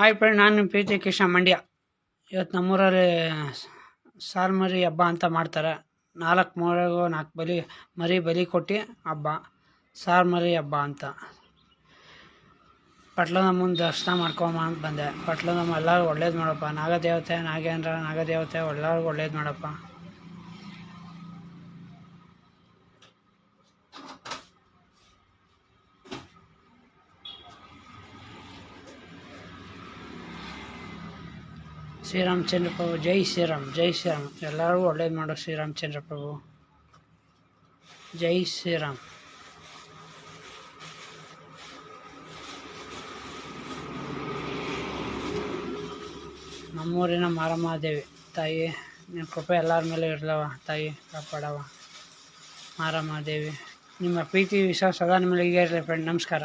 Hi friend, ನಾನು ನಿಮ್ಮ ಪ್ರೀತಿ ಕೃಷ್ಣ ಮಂಡ್ಯ. ಇವತ್ತು ನಮ್ಮೂರಲ್ಲಿ ಸಾಲ್ಮರಿ ಹಬ್ಬ ಅಂತ ಮಾಡ್ತಾರೆ. 4 ಮೊರೆಗೂ 4 ಮರಿ ಬಲಿ ಕೊಟ್ಟು ಹಬ್ಬ, ಸಾಲ್ಮರಿ ಹಬ್ಬ ಅಂತ. ಪಟ್ಲದಮ್ಮನ ದರ್ಶನ ಮಾಡ್ಕೊಂಬಂದು ಬಂದೆ. ಪಟ್ಲದಮ್ಮ ಎಲ್ಲರಿಗೂ ಒಳ್ಳೇದು ಮಾಡಪ್ಪ. ನಾಗದೇವತೆ, ನಾಗದೇವತೆ ಎಲ್ಲರಿಗೂ ಒಳ್ಳೇದು ಮಾಡಪ್ಪ. ಶ್ರೀರಾಮಚಂದ್ರ ಪ್ರಭು ಜೈ ಶ್ರೀರಾಮ್, ಜೈ ಶ್ರೀರಾಮ್. ಎಲ್ಲರಿಗೂ ಒಳ್ಳೇದು ಮಾಡೋ ಶ್ರೀರಾಮಚಂದ್ರ ಪ್ರಭು ಜೈ ಶ್ರೀರಾಮ್. ನಮ್ಮೂರಿನ ಮಾರಮ್ಮ ದೇವಿ ತಾಯಿ, ನಿಮ್ಮ ಕೃಪೆ ಎಲ್ಲರ ಮೇಲೆ ಇರಲವ ತಾಯಿ, ಕಾಪಾಡವ ಮಾರಮ್ಮ ದೇವಿ. ನಿಮ್ಮ ಪ್ರೀತಿ ವಿಶ್ವಾಸ ಸದಾ ನಿಮಗೆ ಇರಲಿ ಫ್ರೆಂಡ್. ನಮಸ್ಕಾರ.